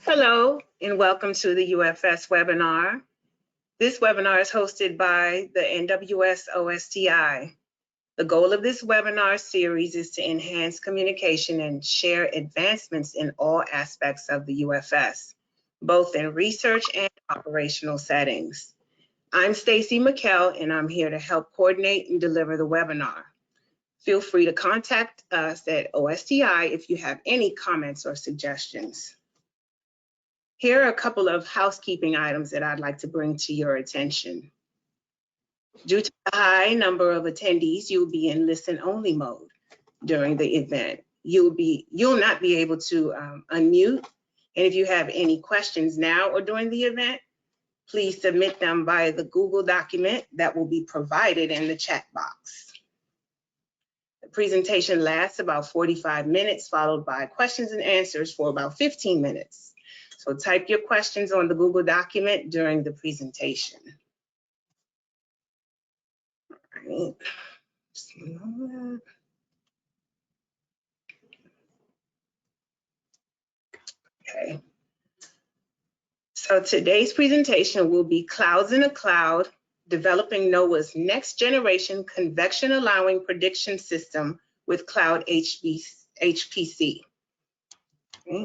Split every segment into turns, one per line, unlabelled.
Hello, and welcome to the UFS webinar. This webinar is hosted by the NWS OSTI. The goal of this webinar series is to enhance communication and share advancements in all aspects of the UFS, both in research and operational settings. I'm Stacy McKell, and I'm here to help coordinate and deliver the webinar. Feel free to contact us at OSTI if you have any comments or suggestions. Here are a couple of housekeeping items that I'd like to bring to your attention. Due to the high number of attendees, you'll be in listen-only mode during the event. You'll not be able to unmute, and if you have any questions now or during the event, please submit them via the Google document that will be provided in the chat box. The presentation lasts about 45 minutes, followed by questions and answers for about 15 minutes. So type your questions on the Google document during the presentation. All right. Just a moment. Okay. So today's presentation will be Clouds in a Cloud, developing NOAA's next generation convection-allowing prediction system with Cloud HPC. Okay.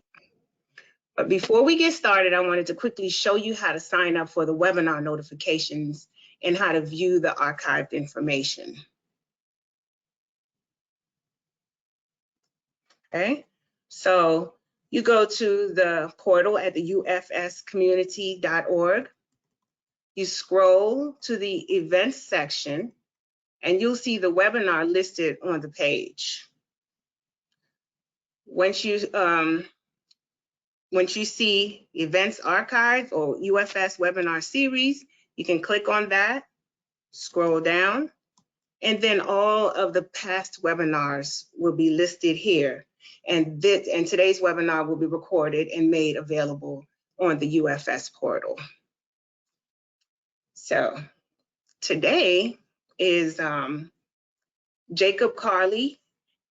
But before we get started, I wanted to quickly show you how to sign up for the webinar notifications and how to view the archived information. Okay, so you go to the portal at the ufscommunity.org. You scroll to the events section and you'll see the webinar listed on the page. Once you see events archive or UFS webinar series, you can click on that, scroll down, and then all of the past webinars will be listed here. And today's webinar will be recorded and made available on the UFS portal. So today is Jacob Carley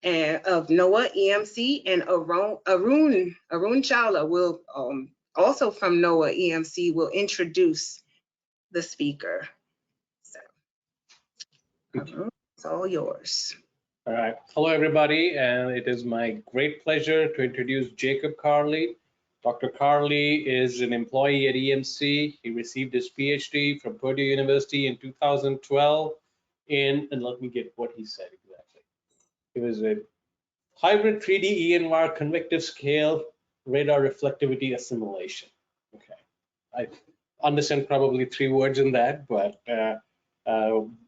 of NOAA EMC, and Arun Chawla will also from NOAA EMC will introduce the speaker. So it's all yours.
All right. Hello, everybody, and it is my great pleasure to introduce Jacob Carley. Dr. Carley is an employee at EMC. He received his PhD from Purdue University in 2012 and let me get what he said exactly. It was a hybrid 3D ENVAR convective scale radar reflectivity assimilation. Okay. I understand probably 3 words in that, but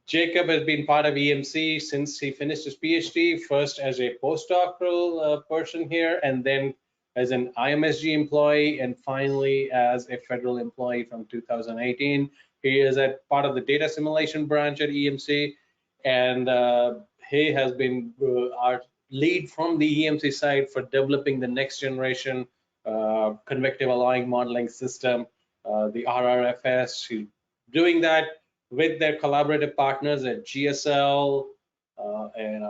Jacob has been part of EMC since he finished his PhD, first as a postdoctoral person here, and then as an IMSG employee, and finally as a federal employee from 2018. He is at part of the data assimilation branch at EMC, and he has been our lead from the EMC side for developing the next generation convective allowing modeling system, the RRFS. He's doing that with their collaborative partners at GSL and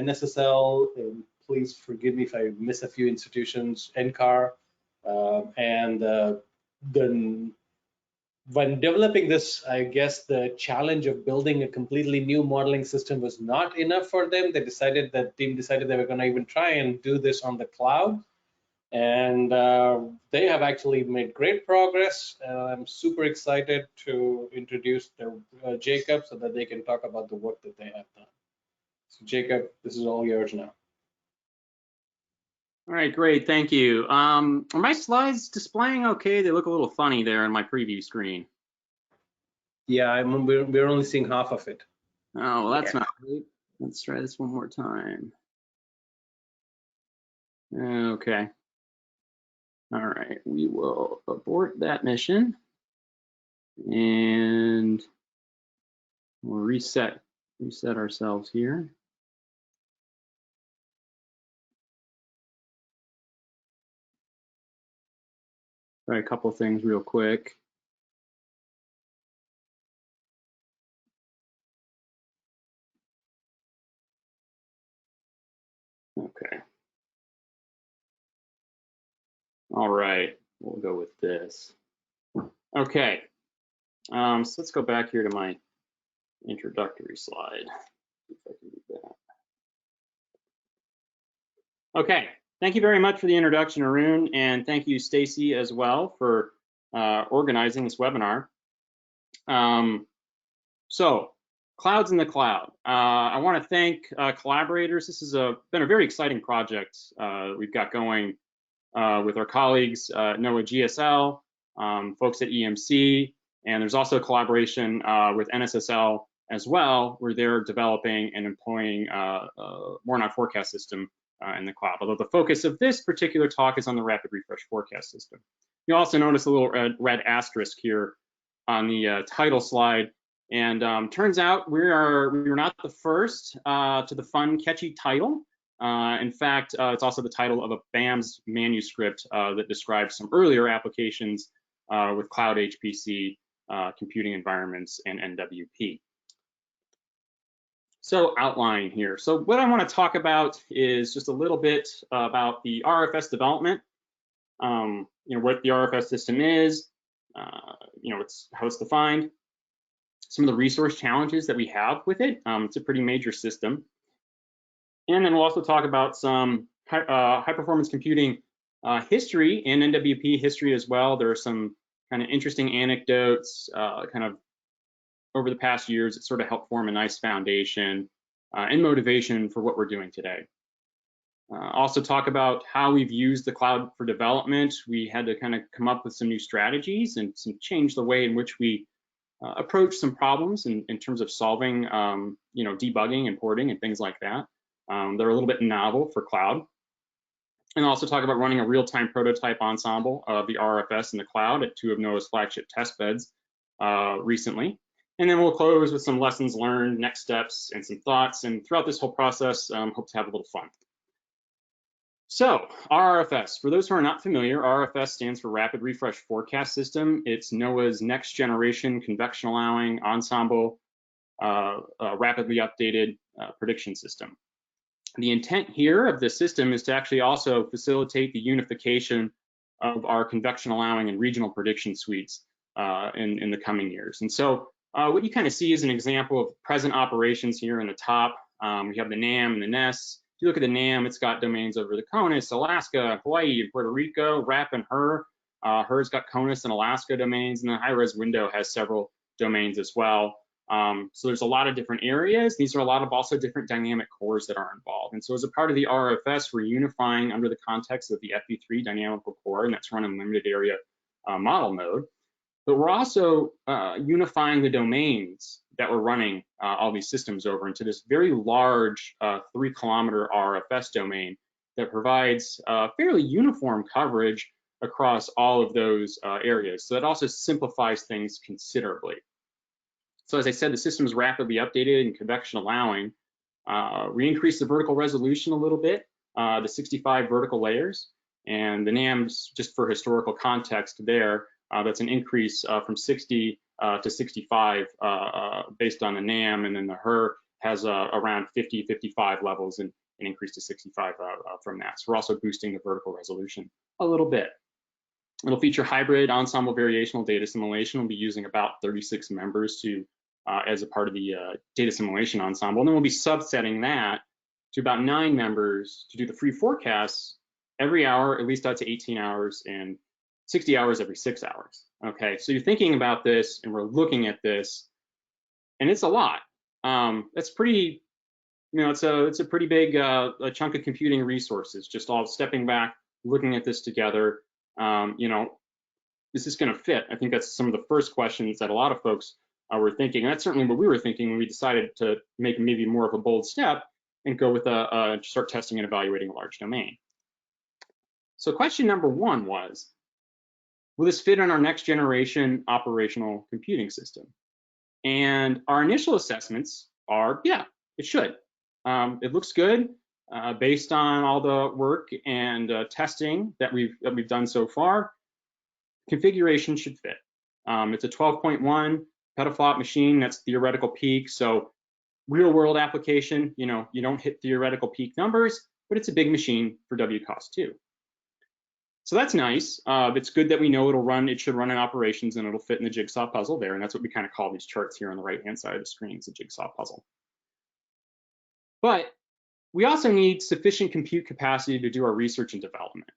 NSSL, and please forgive me if I miss a few institutions, NCAR, and then when developing this, I guess the challenge of building a completely new modeling system was not enough for them. They decided, that team decided they were going to even try and do this on the cloud. And they have actually made great progress. I'm super excited to introduce Jacob so that they can talk about the work that they have done. So Jacob, this is all yours now.
All right, great, thank you. Are my slides displaying okay? They look a little funny there on my preview screen.
Yeah, we're only seeing half of it.
Oh, well, that's not great. Let's try this one more time. Okay. All right, we will abort that mission and we'll reset ourselves here. Try a couple things real quick. Okay. All right, we'll go with this. Okay, so let's go back here to my introductory slide. See if I can do that. Okay, thank you very much for the introduction, Arun, and thank you, Stacy, as well for organizing this webinar. So, clouds in the cloud. I want to thank collaborators. This has been a very exciting project we've got going with our colleagues NOAA GSL, folks at EMC, and there's also a collaboration with NSSL as well, where they're developing and employing more non-forecast system in the cloud. Although the focus of this particular talk is on the rapid refresh forecast system. You also notice a little red asterisk here on the title slide. And turns out we were not the first to the fun, catchy title. In fact, it's also the title of a BAMS manuscript that describes some earlier applications with cloud HPC, computing environments, and NWP. So outline here. So what I want to talk about is just a little bit about the RFS development. What the RFS system is, how it's defined, some of the resource challenges that we have with it. It's a pretty major system. And then we'll also talk about some high performance computing history and NWP history as well. There are some kind of interesting anecdotes kind of over the past years that sort of help form a nice foundation and motivation for what we're doing today. Also talk about how we've used the cloud for development. We had to kind of come up with some new strategies and change the way in which we approach some problems in terms of solving, debugging and porting and things like that. They're a little bit novel for cloud. And also talk about running a real-time prototype ensemble of the RRFS in the cloud at 2 of NOAA's flagship test beds recently. And then we'll close with some lessons learned, next steps, and some thoughts. And throughout this whole process, hope to have a little fun. So, RRFS, for those who are not familiar, RRFS stands for Rapid Refresh Forecast System. It's NOAA's next generation convection-allowing ensemble, rapidly updated prediction system. The intent here of the system is to actually also facilitate the unification of our convection-allowing and regional prediction suites in the coming years. And so what you kind of see is an example of present operations here in the top. We have the NAM and the NES. If you look at the NAM, it's got domains over the CONUS, Alaska, Hawaii, and Puerto Rico, RAP and HER. HER's got CONUS and Alaska domains, and the high-res window has several domains as well. So there's a lot of different areas. These are a lot of also different dynamic cores that are involved. And so as a part of the RRFS, we're unifying under the context of the FV3 dynamical core, and that's run in limited area model mode. But we're also unifying the domains that we're running all these systems over into this very large 3-kilometer RRFS domain that provides fairly uniform coverage across all of those areas. So that also simplifies things considerably. So as I said, the system is rapidly updated and convection allowing. We increased the vertical resolution a little bit, the 65 vertical layers, and the NAMs, just for historical context there, that's an increase from 60 to 65 based on the NAM, and then the HER has around 50, 55 levels and an increase to 65 from that. So we're also boosting the vertical resolution a little bit. It'll feature hybrid ensemble variational data assimilation. We'll be using about 36 members to as a part of the data assimilation ensemble. And then we'll be subsetting that to about 9 members to do the free forecasts every hour, at least out to 18 hours, and 60 hours every 6 hours. Okay, so you're thinking about this, and we're looking at this, and it's a lot. That's pretty, it's a pretty big a chunk of computing resources. Just all stepping back, looking at this together. Is this going to fit? I think that's some of the first questions that a lot of folks were thinking. And that's certainly what we were thinking when we decided to make maybe more of a bold step and go with start testing and evaluating a large domain. So question number 1 was, will this fit on our next generation operational computing system? And our initial assessments are, yeah, it should. It looks good based on all the work and testing that we've done so far. Configuration should fit. It's a 12.1 petaflop machine. That's theoretical peak. So real world application, you don't hit theoretical peak numbers, but it's a big machine for WCOS2. So that's nice. It's good that we know it'll run, it should run in operations and it'll fit in the jigsaw puzzle there. And that's what we kind of call these charts here on the right-hand side of the screen. It's a jigsaw puzzle. But we also need sufficient compute capacity to do our research and development.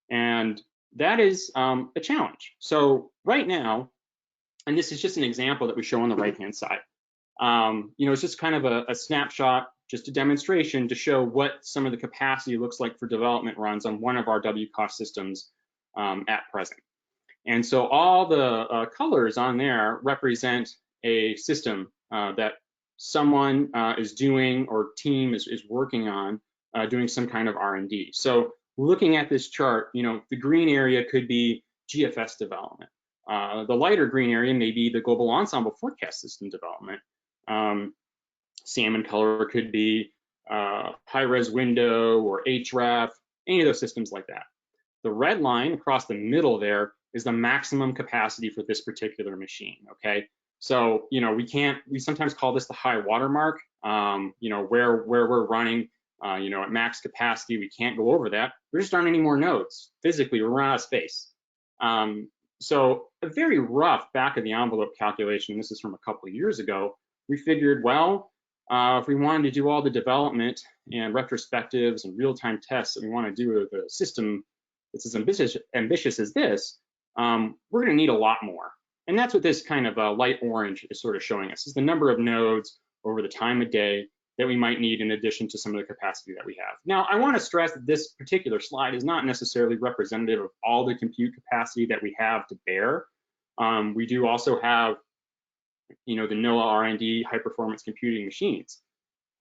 And that is a challenge. So right now, and this is just an example that we show on the right-hand side. It's just kind of a snapshot, just a demonstration to show what some of the capacity looks like for development runs on one of our WCOS systems at present. And so all the colors on there represent a system that someone is doing or team is working on doing some kind of R&D. So looking at this chart, the green area could be GFS development. The lighter green area may be the global ensemble forecast system development. Salmon color could be high-res window or HREF, any of those systems like that. The red line across the middle there is the maximum capacity for this particular machine, okay? So, we sometimes call this the high watermark, where we're running, at max capacity, we can't go over that. There just aren't any more nodes. Physically, we're out of space. So a very rough back of the envelope calculation, this is from a couple of years ago, we figured, well, if we wanted to do all the development and retrospectives and real-time tests that we want to do with a system that's as ambitious as this, we're going to need a lot more. And that's what this kind of light orange is sort of showing us, is the number of nodes over the time of day that we might need in addition to some of the capacity that we have. Now, I want to stress that this particular slide is not necessarily representative of all the compute capacity that we have to bear. We do also have the NOAA R&D high performance computing machines.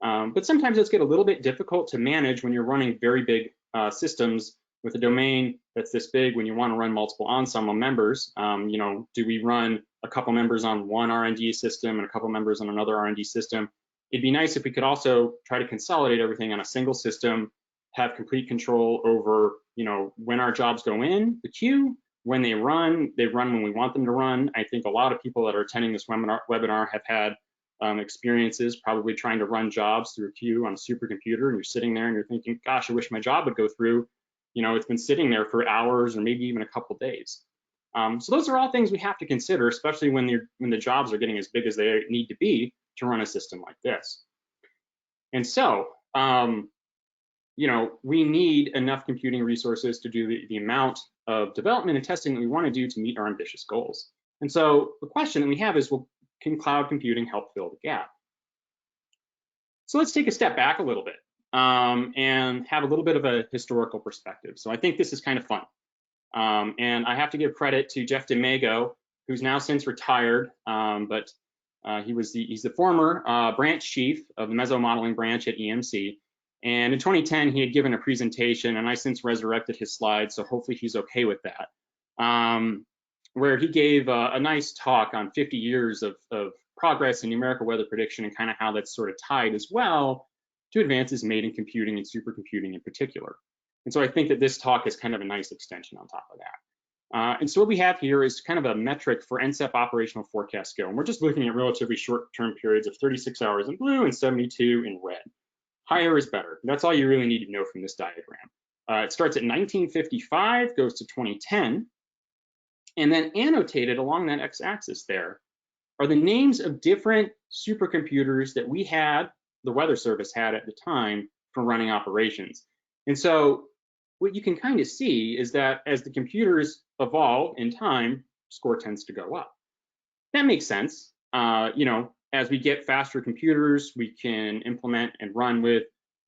But sometimes it's get a little bit difficult to manage when you're running very big systems with a domain that's this big when you want to run multiple ensemble members. Do we run a couple members on one R&D system and a couple members on another R&D system? It'd be nice if we could also try to consolidate everything on a single system, have complete control over, when our jobs go in the queue, when they run when we want them to run. I think a lot of people that are attending this webinar have had experiences probably trying to run jobs through a queue on a supercomputer, and you're sitting there and you're thinking, gosh, I wish my job would go through. It's been sitting there for hours or maybe even a couple days. So those are all things we have to consider, especially when the jobs are getting as big as they need to be to run a system like this. And so, we need enough computing resources to do the amount of development and testing that we want to do to meet our ambitious goals. And so the question that we have is, well, can cloud computing help fill the gap? So let's take a step back a little bit and have a little bit of a historical perspective. So I think this is kind of fun. And I have to give credit to Jeff DeMago, who's now since retired, but he's the former branch chief of the meso modeling branch at EMC. And in 2010, he had given a presentation, and I since resurrected his slides, so hopefully he's okay with that, where he gave a nice talk on 50 years of progress in numerical weather prediction and kind of how that's sort of tied as well to advances made in computing and supercomputing in particular. And so I think that this talk is kind of a nice extension on top of that. And so what we have here is kind of a metric for NCEP operational forecast skill. And we're just looking at relatively short-term periods of 36 hours in blue and 72 in red. Higher is better. That's all you really need to know from this diagram. It starts at 1955, goes to 2010, and then annotated along that x-axis there are the names of different supercomputers that we had, the Weather Service had at the time for running operations. And so what you can kind of see is that as the computers evolve in time, score tends to go up. That makes sense. As we get faster computers, we can implement and run with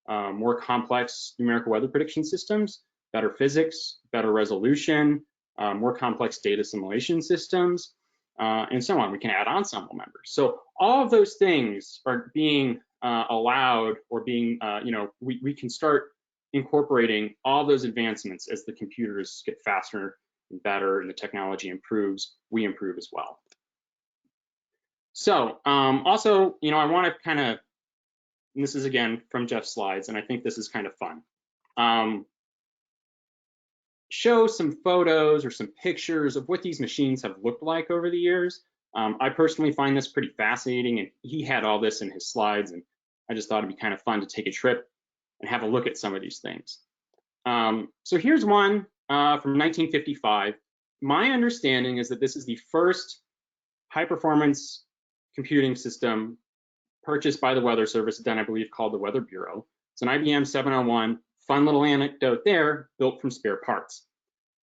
more complex numerical weather prediction systems, better physics, better resolution, more complex data assimilation systems, and so on. We can add ensemble members. So all of those things are being allowed or being, we can start incorporating all those advancements as the computers get faster and better and the technology improves, we improve as well. So also, I want to kind of, and this is again from Jeff's slides, and I think this is kind of fun, show some photos or some pictures of what these machines have looked like over the years. I personally find this pretty fascinating, and he had all this in his slides, and I just thought it'd be kind of fun to take a trip and have a look at some of these things. So here's one from 1955. My understanding is that this is the first high-performance computing system purchased by the Weather Service, then I believe called the Weather Bureau. It's an IBM 701. Fun little anecdote there, built from spare parts.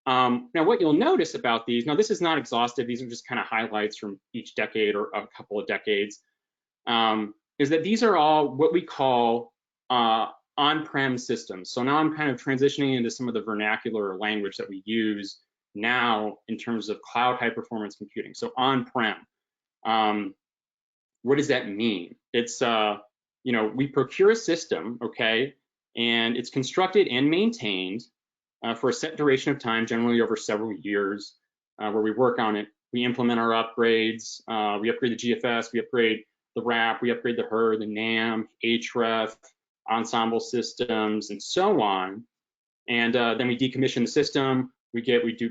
Now, what you'll notice about these, now this is not exhaustive, these are just kind of highlights from each decade or a couple of decades, is that these are all what we call on-prem systems. So now I'm kind of transitioning into some of the vernacular language that we use now in terms of cloud high-performance computing. So on-prem, what does that mean? It's, you know, we procure a system, okay, and it's constructed and maintained for a set duration of time, generally over several years, where we work on it. We implement our upgrades, we upgrade the GFS, we upgrade the RAP, we upgrade the HER, the NAM, HREF, Ensemble systems, and so on. And then we decommission the system. We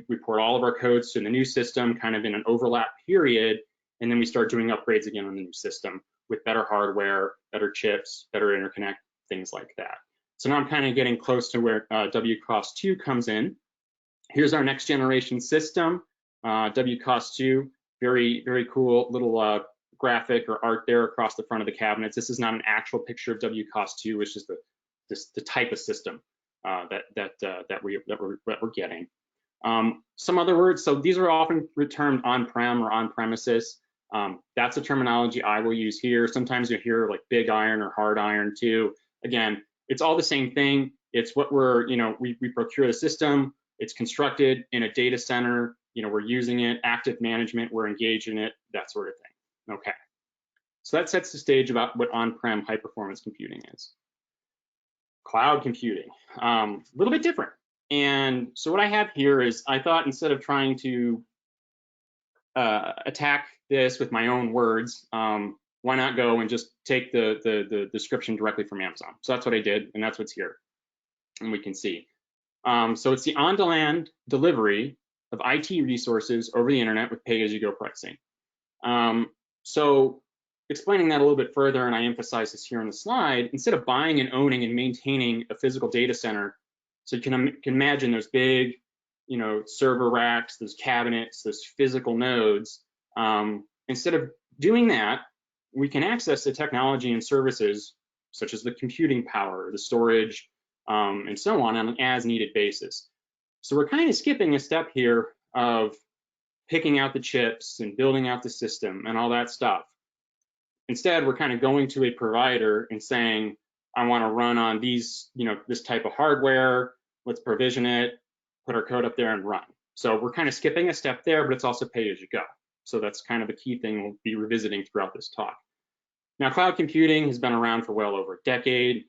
report all of our codes to the new system, kind of in an overlap period, and then we start doing upgrades again on the new system with better hardware, better chips, better interconnect, things like that. So now I'm kind of getting close to where WCOS2 comes in. Here's our next generation system, WCOS2, very, very cool little graphic or art there across the front of the cabinets. This is not an actual picture of WCOS2, it's just the type of system that we're getting. Some other words, so these are often termed on-prem or on-premises. That's a terminology I will use here. Sometimes you hear like big iron or hard iron too. Again, it's all the same thing. It's what we're, you know, we procure the system, it's constructed in a data center, you know, we're using it, active management, we're engaged in it, that sort of thing. Okay, so that sets the stage about what on-prem high-performance computing is. Cloud computing, a little bit different. And so what I have here is, I thought instead of trying to attack this with my own words, why not go and just take the description directly from Amazon? So that's what I did, and that's what's here, and we can see. So it's the on-demand delivery of IT resources over the internet with pay-as-you-go pricing. So explaining that a little bit further, and I emphasize this here on the slide, instead of buying and owning and maintaining a physical data center, so you can imagine those big, you know, server racks, those cabinets, those physical nodes. Instead of doing that, we can access the technology and services such as the computing power, the storage, and so on an as-needed basis. So we're kind of skipping a step here of picking out the chips and building out the system and all that stuff. Instead, we're kind of going to a provider and saying, I want to run on these, you know, this type of hardware, let's provision it, put our code up there and run. So we're kind of skipping a step there, but it's also pay as you go. So that's kind of a key thing we'll be revisiting throughout this talk. Now, cloud computing has been around for well over a decade.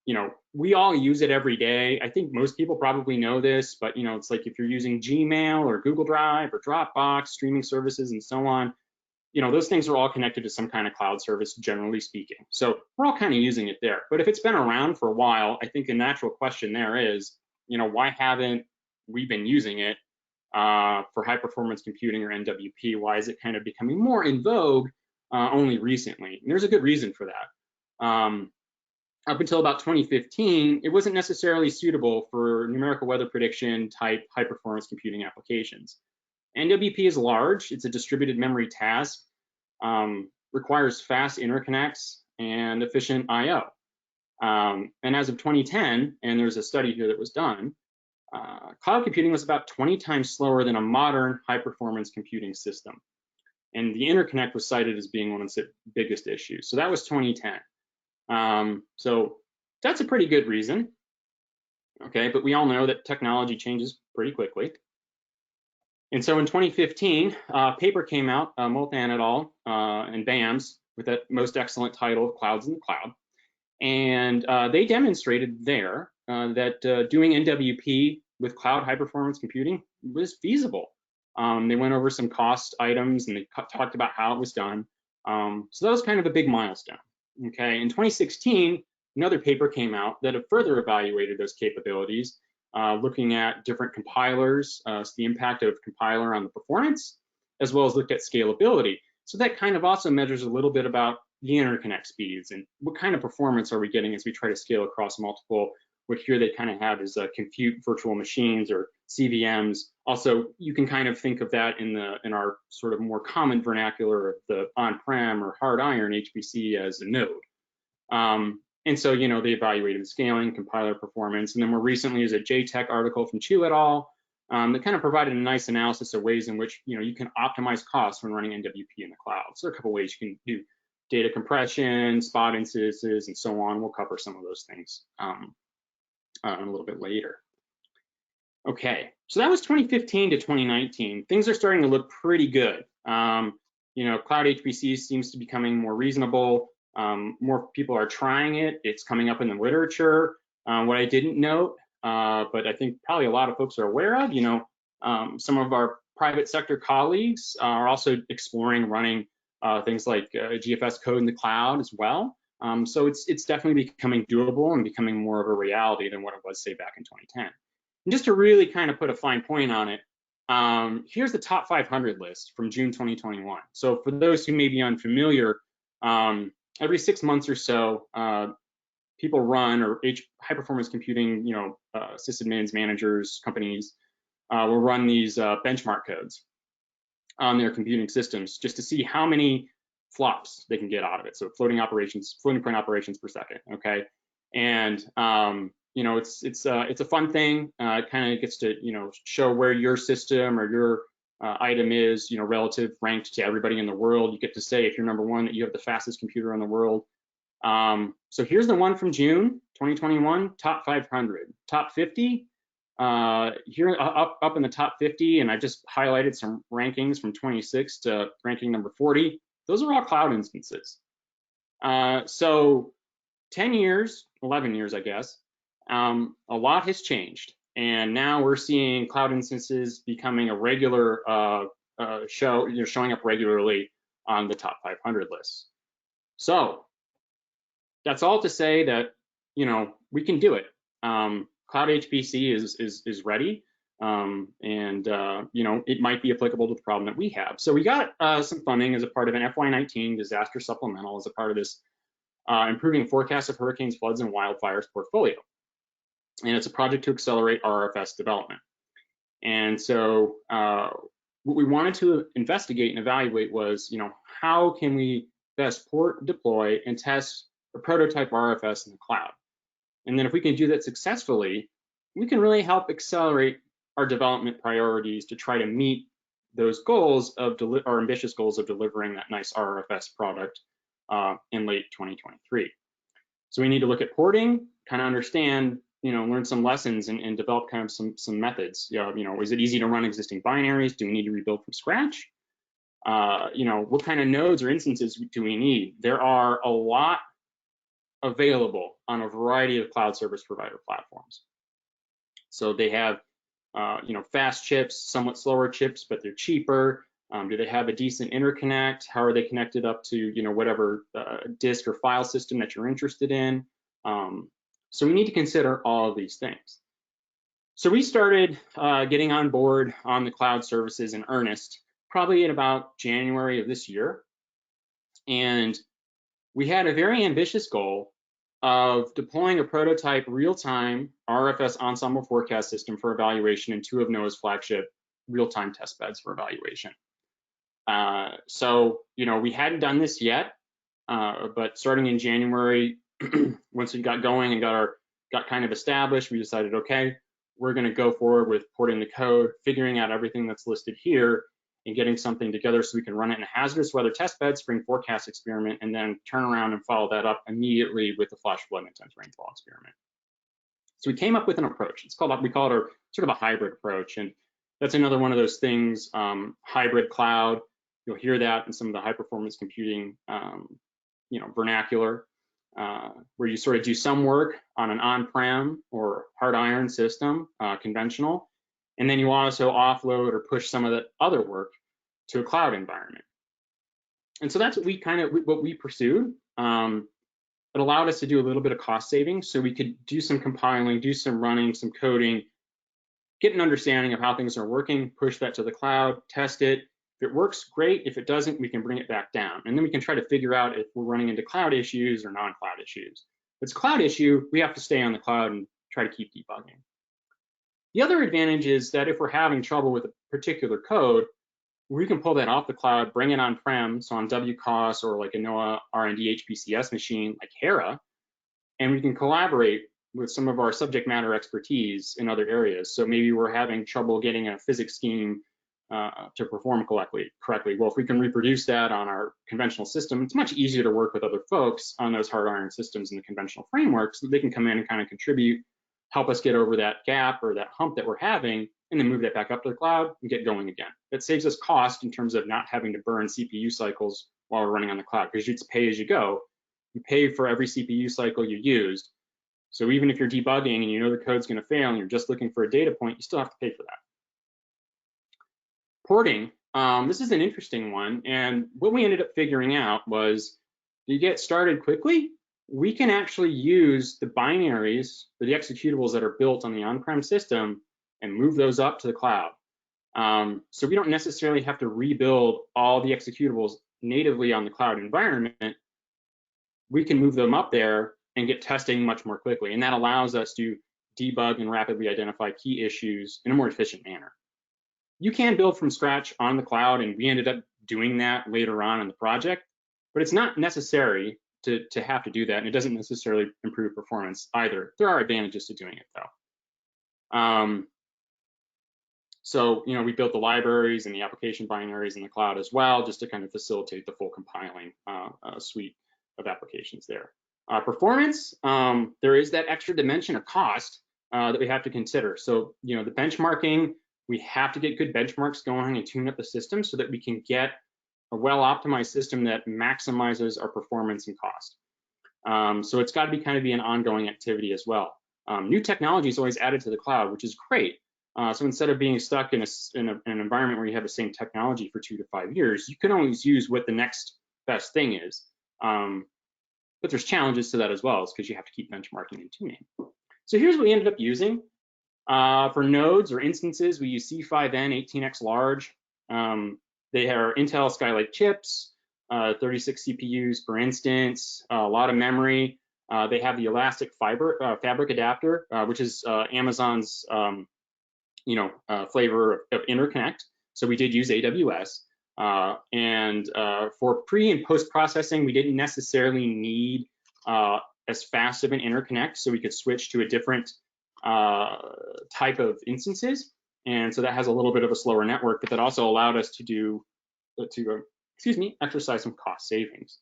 You know, we all use it every day. I think most people probably know this, but you know, it's like if you're using Gmail or Google Drive or Dropbox, streaming services and so on, you know, those things are all connected to some kind of cloud service, generally speaking. So we're all kind of using it there. But if it's been around for a while, I think the natural question there is, you know, why haven't we been using it for high performance computing or NWP? Why is it kind of becoming more in vogue only recently? And there's a good reason for that. Up until about 2015, it wasn't necessarily suitable for numerical weather prediction type high performance computing applications. NWP is large, it's a distributed memory task, requires fast interconnects and efficient I/O. And as of 2010, and there's a study here that was done, cloud computing was about 20 times slower than a modern high-performance computing system. And the interconnect was cited as being one of the biggest issues. So that was 2010. So that's a pretty good reason. Okay, but we all know that technology changes pretty quickly. And so in 2015, a paper came out, Multan et al. And BAMS, with that most excellent title, Clouds in the Cloud. And they demonstrated there that doing NWP with cloud high performance computing was feasible. They went over some cost items and they talked about how it was done. So that was kind of a big milestone. Okay, in 2016, another paper came out that further evaluated those capabilities, looking at different compilers, so the impact of compiler on the performance, as well as looked at scalability. So that kind of also measures a little bit about the interconnect speeds and what kind of performance are we getting as we try to scale across multiple what here they kind of have is compute virtual machines or CVMs. Also, you can kind of think of that in our sort of more common vernacular of the on-prem or hard iron HPC as a node. And so, they evaluated the scaling, compiler performance, and then more recently is a JTech article from Chu et al. That kind of provided a nice analysis of ways in which, you can optimize costs when running NWP in the cloud. So there are a couple ways you can do data compression, spot instances, and so on. We'll cover some of those things a little bit later. Okay, so that was 2015 to 2019. Things are starting to look pretty good. Cloud HPC seems to be becoming more reasonable. More people are trying it. It's coming up in the literature. What I didn't note, but I think probably a lot of folks are aware of, some of our private sector colleagues are also exploring running things like GFS code in the cloud as well. So it's definitely becoming doable and becoming more of a reality than what it was, say, back in 2010. And just to really kind of put a fine point on it, here's the top 500 list from June 2021. So for those who may be unfamiliar, every 6 months or so, people run, or high performance computing, sysadmins, managers, companies will run these benchmark codes on their computing systems just to see how many flops they can get out of it. So floating point operations per second. Okay, and it's a fun thing. It kind of gets to show where your system or your item is relative ranked to everybody in the world. You get to say if you're number one that you have the fastest computer in the world. So here's the one from June 2021, top 500, top 50. Here up in the top 50, and I just highlighted some rankings from 26 to ranking number 40. Those are all cloud instances. So 10 years, 11 years, I guess, a lot has changed. And now we're seeing cloud instances becoming a regular showing up regularly on the top 500 lists. So that's all to say that, we can do it. Cloud HPC is ready, and it might be applicable to the problem that we have. So we got some funding as a part of an FY19 disaster supplemental as a part of this improving forecast of hurricanes, floods, and wildfires portfolio. And it's a project to accelerate RRFS development. And so what we wanted to investigate and evaluate was, how can we best port, deploy, and test a prototype RRFS in the cloud? And then if we can do that successfully, we can really help accelerate our development priorities to try to meet those goals of our ambitious goals of delivering that nice RRFS product in late 2023. So we need to look at porting, kind of understand, learn some lessons and develop kind of some methods. Is it easy to run existing binaries? Do we need to rebuild from scratch? What kind of nodes or instances do we need? There are a lot available on a variety of cloud service provider platforms. So they have, fast chips, somewhat slower chips, but they're cheaper. Do they have a decent interconnect? How are they connected up to, whatever disk or file system that you're interested in? So we need to consider all of these things. So we started getting on board on the cloud services in earnest, probably in about January of this year. And we had a very ambitious goal of deploying a prototype real-time RFS Ensemble forecast system for evaluation in 2 of NOAA's flagship real-time test beds for evaluation. So, we hadn't done this yet, but starting in January, once we got going and got kind of established, we decided, okay, we're going to go forward with porting the code, figuring out everything that's listed here, and getting something together so we can run it in a hazardous weather test bed, spring forecast experiment, and then turn around and follow that up immediately with the flash flood intense rainfall experiment. So we came up with an approach. We call it our sort of a hybrid approach, and that's another one of those things, hybrid cloud. You'll hear that in some of the high performance computing, vernacular, where you sort of do some work on an on-prem or hard iron system, conventional, and then you also offload or push some of the other work to a cloud environment. And so that's what we pursued. It allowed us to do a little bit of cost savings, so we could do some compiling, do some running, some coding, get an understanding of how things are working, push that to the cloud, test it. If it works, great. If it doesn't, we can bring it back down. And then we can try to figure out if we're running into cloud issues or non-cloud issues. If it's a cloud issue, we have to stay on the cloud and try to keep debugging. The other advantage is that if we're having trouble with a particular code, we can pull that off the cloud, bring it on-prem, so on WCOS or like a NOAA R&D HPCS machine like Hera, and we can collaborate with some of our subject matter expertise in other areas. So maybe we're having trouble getting a physics scheme to perform correctly. Well, if we can reproduce that on our conventional system, it's much easier to work with other folks on those hard iron systems in the conventional framework, so they can come in and kind of contribute, help us get over that gap or that hump that we're having, and then move that back up to the cloud and get going again. That saves us cost in terms of not having to burn CPU cycles while we're running on the cloud, because it's pay as you go. You pay for every CPU cycle you used. So even if you're debugging and you know the code's going to fail and you're just looking for a data point, you still have to pay for that. Porting, this is an interesting one. And what we ended up figuring out was, to get started quickly, we can actually use the binaries for the executables that are built on the on-prem system and move those up to the cloud. So we don't necessarily have to rebuild all the executables natively on the cloud environment. We can move them up there and get testing much more quickly. And that allows us to debug and rapidly identify key issues in a more efficient manner. You can build from scratch on the cloud, and we ended up doing that later on in the project, but it's not necessary to have to do that, and it doesn't necessarily improve performance either. There are advantages to doing it though. So, we built the libraries and the application binaries in the cloud as well, just to kind of facilitate the full compiling suite of applications there. Performance, there is that extra dimension of cost that we have to consider. So, the benchmarking, we have to get good benchmarks going and tune up the system so that we can get a well-optimized system that maximizes our performance and cost. So it's got to be an ongoing activity as well. New technology is always added to the cloud, which is great. So instead of being stuck in an environment where you have the same technology for 2 to 5 years, you can always use what the next best thing is. But there's challenges to that as well, because you have to keep benchmarking and tuning. So here's what we ended up using. For nodes or instances, we use C5N 18x large. They are Intel Skylake chips, 36 CPUs per instance, a lot of memory. They have the elastic fabric adapter, which is Amazon's flavor of interconnect. So we did use AWS. And for pre and post processing, we didn't necessarily need as fast of an interconnect, so we could switch to a different type of instances. And so that has a little bit of a slower network, but that also allowed us to exercise some cost savings.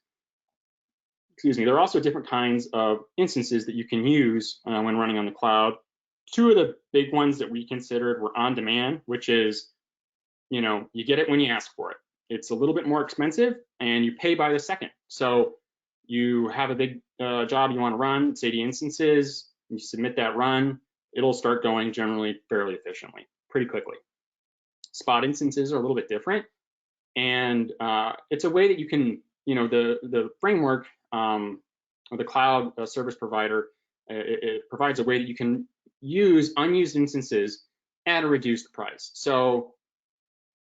There are also different kinds of instances that you can use when running on the cloud. Two of the big ones that we considered were on demand, which is, you get it when you ask for it. It's a little bit more expensive and you pay by the second. So you have a big job you want to run, it's 80 instances, you submit that run, it'll start going generally fairly efficiently, pretty quickly. Spot instances are a little bit different. And it's a way that you can, the framework or the cloud service provider, it provides a way that you can use unused instances at a reduced price. So,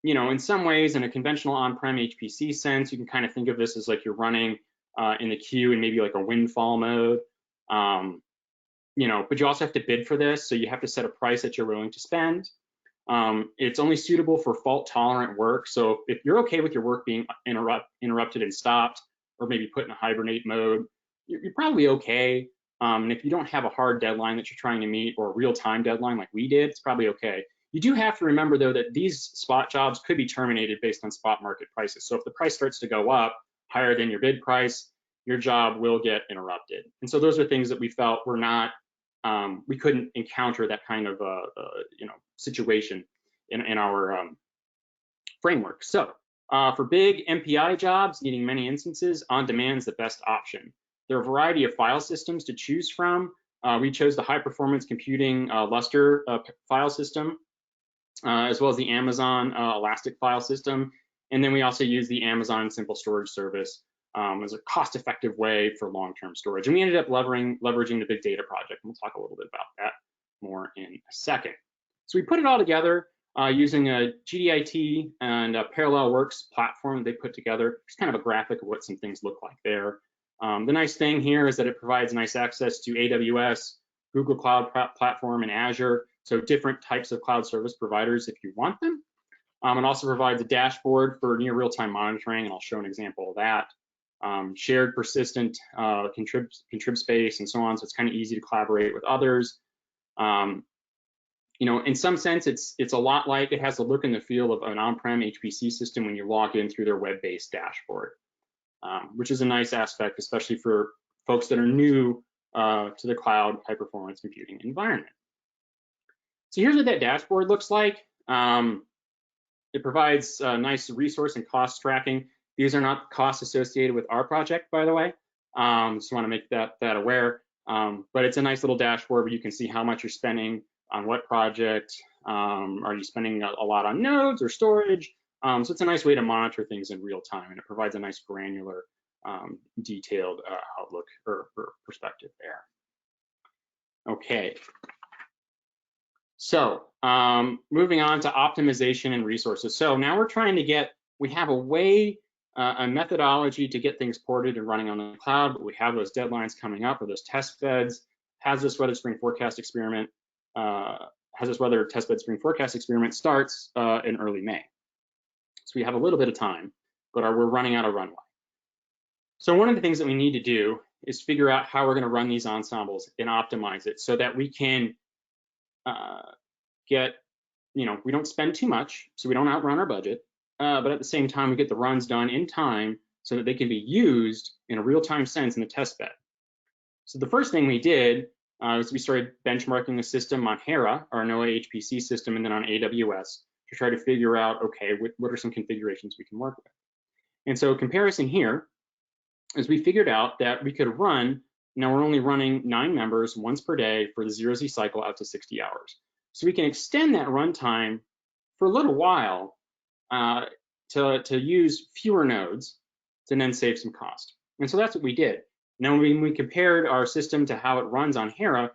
in some ways, in a conventional on-prem HPC sense, you can kind of think of this as like you're running in the queue in maybe like a windfall mode. But you also have to bid for this, so you have to set a price that you're willing to spend. It's only suitable for fault-tolerant work. So if you're okay with your work being interrupted and stopped, or maybe put in a hibernate mode, you're probably okay. And if you don't have a hard deadline that you're trying to meet, or a real-time deadline like we did, it's probably okay. You do have to remember, though, that these spot jobs could be terminated based on spot market prices. So if the price starts to go up higher than your bid price, your job will get interrupted. And so those are things that we felt were not, we couldn't encounter that kind of situation in our framework. So for big MPI jobs needing many instances, on demand is the best option. There are a variety of file systems to choose from. We chose the high performance computing Lustre file system, as well as the Amazon Elastic file system. And then we also use the Amazon Simple Storage Service as a cost-effective way for long-term storage. And we ended up leveraging the Big Data Project. And we'll talk a little bit about that more in a second. So we put it all together using a GDIT and a Parallel Works platform they put together. It's kind of a graphic of what some things look like there. The nice thing here is that it provides nice access to AWS, Google Cloud Platform, and Azure. So different types of cloud service providers if you want them. It also provides a dashboard for near real-time monitoring, and I'll show an example of that. Shared persistent contrib space and so on, so it's kind of easy to collaborate with others. You know, in some sense, it's a lot like, it has the look and the feel of an on-prem HPC system when you log in through their web-based dashboard, which is a nice aspect, especially for folks that are new to the cloud high-performance computing environment. So here's what that dashboard looks like. It provides nice resource and cost tracking. These are not costs associated with our project, by the way. Just want to make that aware. But it's a nice little dashboard where you can see how much you're spending on what project. Are you spending a lot on nodes or storage? So it's a nice way to monitor things in real time, and it provides a nice granular, detailed outlook or perspective there. Okay. So moving on to optimization and resources. So now we're trying to we have a way, a methodology to get things ported and running on the cloud, but we have those deadlines coming up, or those test beds. Hazardous weather spring forecast experiment, hazardous weather test bed spring forecast experiment starts in early May. So we have a little bit of time, but we're running out of runway. So one of the things that we need to do is figure out how we're going to run these ensembles and optimize it so that we can we don't spend too much, so we don't outrun our budget, but at the same time, we get the runs done in time so that they can be used in a real-time sense in the test bed. So the first thing we did was we started benchmarking the system on Hera, our NOAA HPC system, and then on AWS to try to figure out, okay, what are some configurations we can work with. And so comparison here is we figured out that we could run, now we're only running 9 members once per day for the 0Z cycle out to 60 hours. So we can extend that runtime for a little while to use fewer nodes to then save some cost. And so that's what we did. Now, when we compared our system to how it runs on Hera,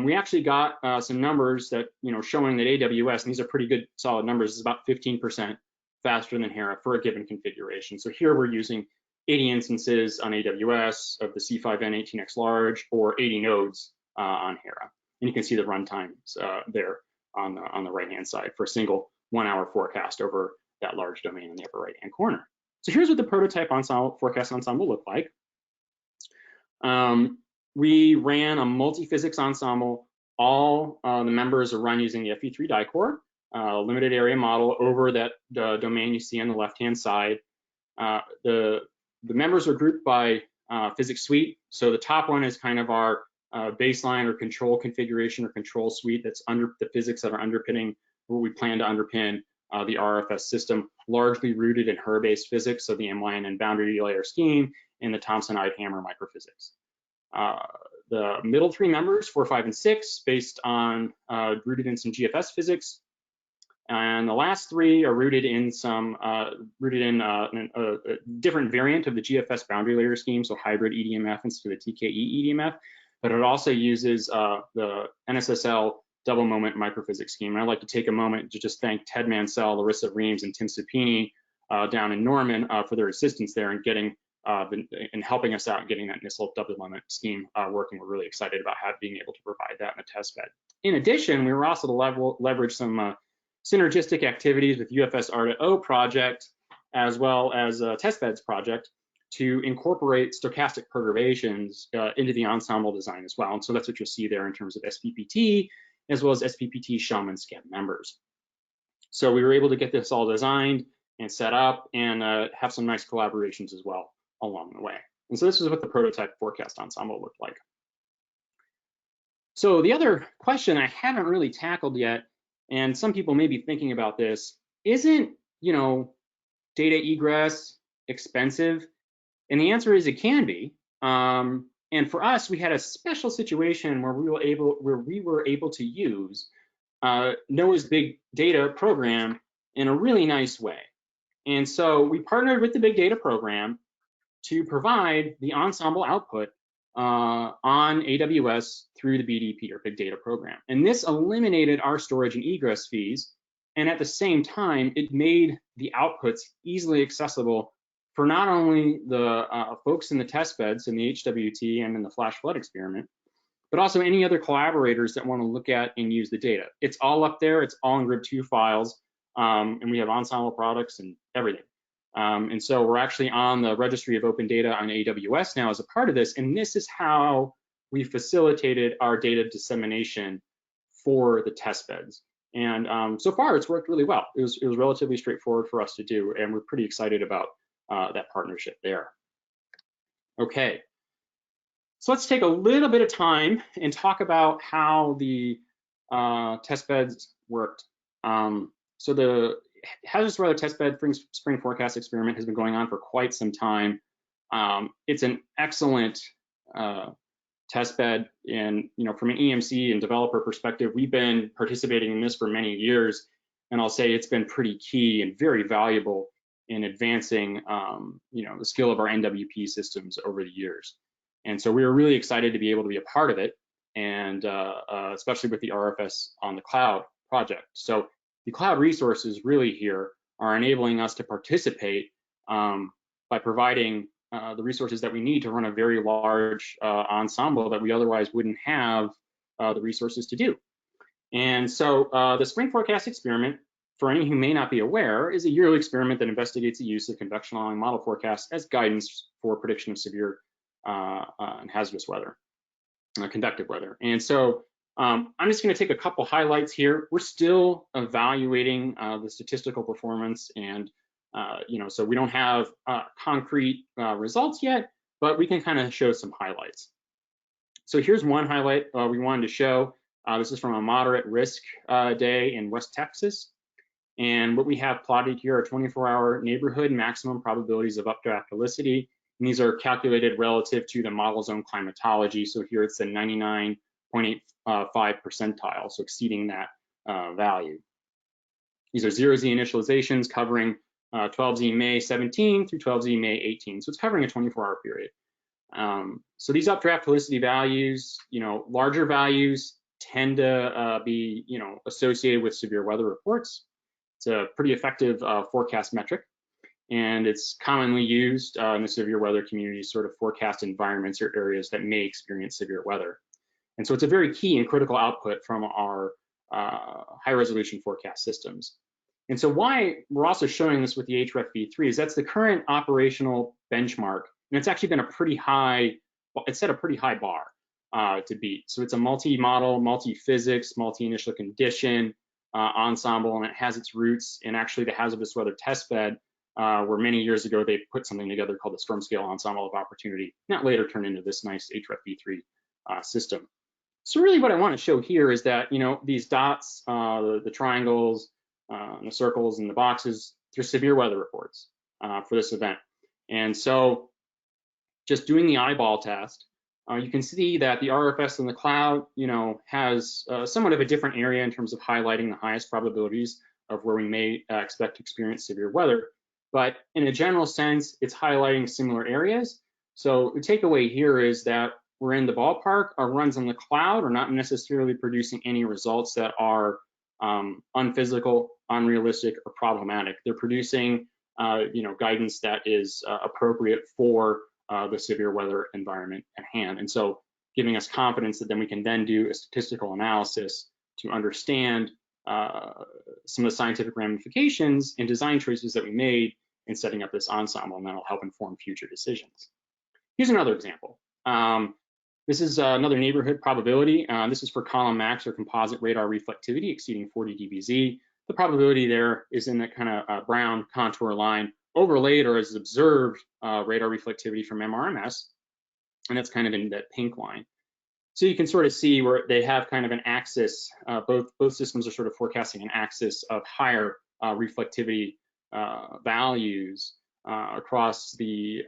we actually got some numbers that, showing that AWS, and these are pretty good solid numbers, is about 15% faster than Hera for a given configuration. So here we're using 80 instances on AWS of the C5N 18X large, or 80 nodes on Hera. And you can see the runtimes there on the right-hand side for a single 1-hour forecast over that large domain in the upper right-hand corner. So here's what the prototype forecast ensemble looked like. We ran a multi-physics ensemble. All the members are run using the FE3 die core, limited area model over that domain you see on the left-hand side. The members are grouped by physics suite. So the top one is kind of our baseline or control configuration or control suite that's under the physics that are underpinning what we plan to underpin the RRFS system, largely rooted in HER-based physics, so the MYNN boundary layer scheme and the Thomson-Eidhammer microphysics. The middle 3 members, 4, 5, and 6, based on rooted in some GFS physics, and the last 3 are rooted in some a different variant of the GFS boundary layer scheme, so hybrid EDMF instead of TKE EDMF, but it also uses the NSSL double moment microphysics scheme. And I'd like to take a moment to just thank Ted Mansell, Larissa Reams, and Tim Supini down in Norman for their assistance there in getting and helping us out in getting that NSSL double moment scheme working. We're really excited about being able to provide that in a test bed. In addition, we were also to leverage some synergistic activities with UFS R2O project, as well as a test beds project, to incorporate stochastic perturbations into the ensemble design as well. And so that's what you'll see there in terms of SPPT, as well as SPPT Shellman Schem members. So we were able to get this all designed and set up and have some nice collaborations as well along the way. And so this is what the prototype forecast ensemble looked like. So the other question I haven't really tackled yet, and some people may be thinking about this, isn't, data egress expensive? And the answer is it can be. And for us, we had a special situation where we were able to use NOAA's big data program in a really nice way. And so we partnered with the big data program to provide the ensemble output on AWS through the BDP, or big data program. And this eliminated our storage and egress fees. And at the same time, it made the outputs easily accessible for not only the folks in the test beds in the HWT and in the flash flood experiment, but also any other collaborators that want to look at and use the data. It's all up there. It's all in Grid2 files, and we have Ensemble products and everything. And so we're actually on the Registry of Open Data on AWS now as a part of this, and this is how we facilitated our data dissemination for the test beds. And so far, it's worked really well. It was relatively straightforward for us to do, and we're pretty excited about that partnership there. Okay, so let's take a little bit of time and talk about how the test beds worked. So the hazardous weather test bed spring forecast experiment has been going on for quite some time. It's an excellent test bed, and from an EMC and developer perspective, we've been participating in this for many years, and I'll say it's been pretty key and very valuable in advancing the skill of our NWP systems over the years. And so we were really excited to be able to be a part of it, and especially with the RFS on the cloud project. So the cloud resources really here are enabling us to participate by providing the resources that we need to run a very large ensemble that we otherwise wouldn't have the resources to do. And so the spring forecast experiment, for any who may not be aware, is a yearly experiment that investigates the use of convection-allowing model forecasts as guidance for prediction of severe and hazardous weather, convective weather. And so I'm just going to take a couple highlights here. We're still evaluating the statistical performance, and so we don't have concrete results yet, but we can kind of show some highlights. So here's one highlight we wanted to show. This is from a moderate risk day in West Texas. And what we have plotted here are 24-hour neighborhood maximum probabilities of updraft helicity. And these are calculated relative to the model zone climatology. So here it's the 99.85 percentile, so exceeding that value. These are 0Z initializations covering 12Z May 17 through 12Z May 18. So it's covering a 24-hour period. So these updraft helicity values, larger values tend to be, associated with severe weather reports. It's a pretty effective forecast metric, and it's commonly used in the severe weather community to sort of forecast environments or areas that may experience severe weather. And so it's a very key and critical output from our high resolution forecast systems. And so why we're also showing this with the HREF v3 is that's the current operational benchmark, and it's actually been a pretty high, it's set a pretty high bar to beat. So it's a multi-model, multi-physics, multi-initial condition ensemble, and it has its roots in actually the hazardous weather test bed, where many years ago they put something together called the Storm Scale Ensemble of Opportunity, and that later turned into this nice HREF v3 system. So really what I want to show here is that, these dots, the triangles, and the circles and the boxes, they're severe weather reports for this event. And so just doing the eyeball test, you can see that the RFS in the cloud, has somewhat of a different area in terms of highlighting the highest probabilities of where we may expect to experience severe weather. But in a general sense, it's highlighting similar areas. So the takeaway here is that we're in the ballpark. Our runs on the cloud are not necessarily producing any results that are unphysical, unrealistic, or problematic. They're producing, guidance that is appropriate for the severe weather environment at hand. And so giving us confidence that then we can then do a statistical analysis to understand some of the scientific ramifications and design choices that we made in setting up this ensemble, and that'll help inform future decisions. Here's another example. This is another neighborhood probability. This is for column max or composite radar reflectivity exceeding 40 dBz. The probability there is in that kind of brown contour line overlaid or as observed radar reflectivity from MRMS, and that's kind of in that pink line. So you can sort of see where they have kind of an axis, both systems are sort of forecasting an axis of higher reflectivity values across the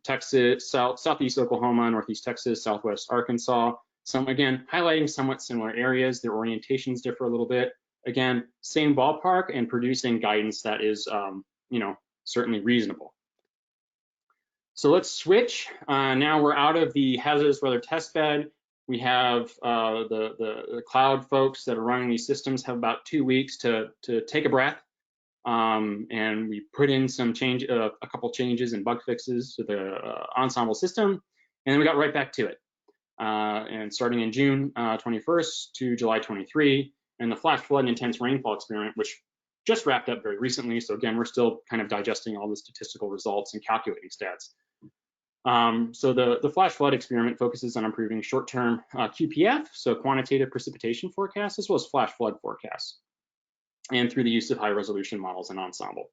Texas, southeast Oklahoma, northeast Texas, southwest Arkansas. Some, again, highlighting somewhat similar areas. Their orientations differ a little bit. Again, same ballpark and producing guidance that is, certainly reasonable. So let's switch. Now we're out of the hazardous weather test bed. We have the cloud folks that are running these systems have about 2 weeks to take a breath. And we put in some a couple changes and bug fixes to the ensemble system, and then we got right back to it. and starting in June 21st to July 23, and the flash flood and intense rainfall experiment, which just wrapped up very recently. So again, we're still kind of digesting all the statistical results and calculating stats. So the flash flood experiment focuses on improving short-term QPF, so quantitative precipitation forecasts, as well as flash flood forecasts, and through the use of high-resolution models in Ensemble,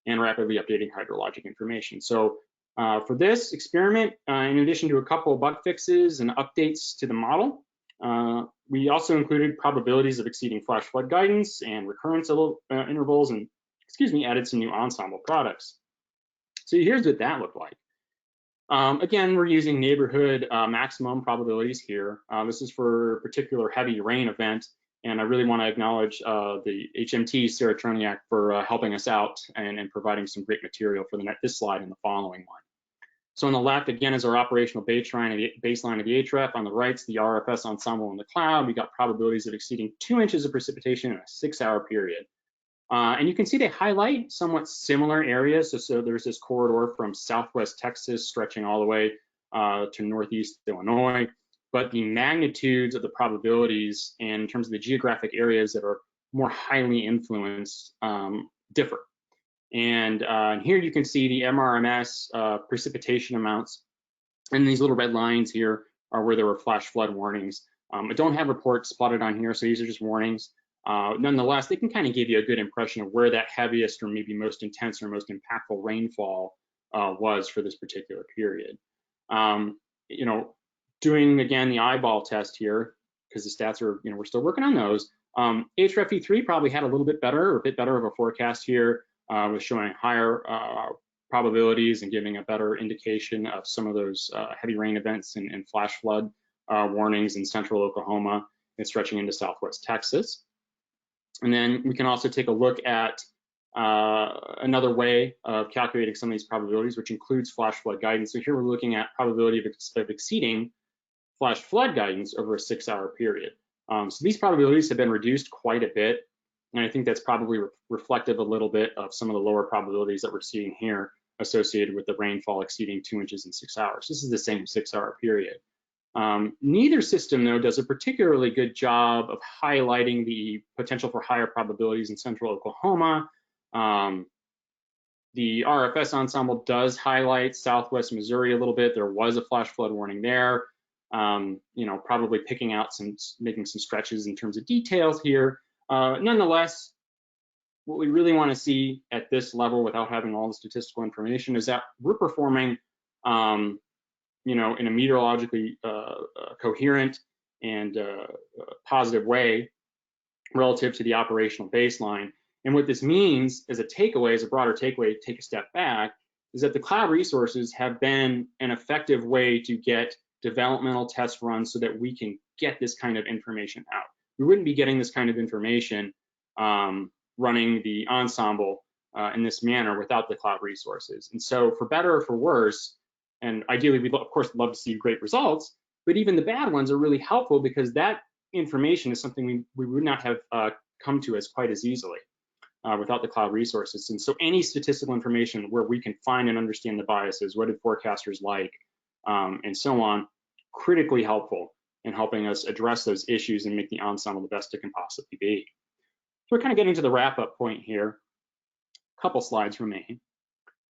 and rapidly updating hydrologic information. So for this experiment, in addition to a couple of bug fixes and updates to the model, we also included probabilities of exceeding flash flood guidance and recurrence intervals, and added some new Ensemble products. So here's what that looked like. Again, we're using neighborhood maximum probabilities here. This is for a particular heavy rain event, and I really want to acknowledge the HMT, Sarah Troniak, for helping us out and providing some great material for this slide and the following one. So on the left, again, is our operational baseline of the HREF. On the right is the RFS Ensemble in the cloud. We got probabilities of exceeding 2 inches of precipitation in a 6-hour period. And you can see they highlight somewhat similar areas. So there's this corridor from Southwest Texas stretching all the way to Northeast Illinois, but the magnitudes of the probabilities and in terms of the geographic areas that are more highly influenced differ. And here you can see the MRMS precipitation amounts, and these little red lines here are where there were flash flood warnings. I don't have reports plotted on here, so these are just warnings. Nonetheless, they can kind of give you a good impression of where that heaviest or maybe most intense or most impactful rainfall was for this particular period. You know, doing again the eyeball test here, because the stats are, we're still working on those. HREF-E3 probably had a little bit better, or a bit better of a forecast here, was showing higher probabilities and giving a better indication of some of those heavy rain events and flash flood warnings in central Oklahoma and stretching into Southwest Texas. And then we can also take a look at another way of calculating some of these probabilities, which includes flash flood guidance. So here we're looking at probability of exceeding flash flood guidance over a 6-hour period. So these probabilities have been reduced quite a bit, and I think that's probably reflective a little bit of some of the lower probabilities that we're seeing here associated with the rainfall exceeding 2 inches in 6 hours. This is the same 6-hour period. Neither system, though, does a particularly good job of highlighting the potential for higher probabilities in central Oklahoma. The RFS Ensemble does highlight Southwest Missouri a little bit. There was a flash flood warning there. Probably picking out making some stretches in terms of details here. Nonetheless, what we really want to see at this level without having all the statistical information is that we're performing in a meteorologically coherent and positive way relative to the operational baseline. And what this means as a takeaway, as a broader takeaway, take a step back, is that the cloud resources have been an effective way to get developmental test runs so that we can get this kind of information out. We wouldn't be getting this kind of information running the Ensemble in this manner without the cloud resources. And so for better or for worse, and ideally we'd of course love to see great results, but even the bad ones are really helpful because that information is something we would not have come to as quite as easily without the cloud resources. And so any statistical information where we can find and understand the biases, what did forecasters like, and so on, critically helpful in helping us address those issues and make the Ensemble the best it can possibly be. So we're kind of getting to the wrap-up point here. A couple slides remain.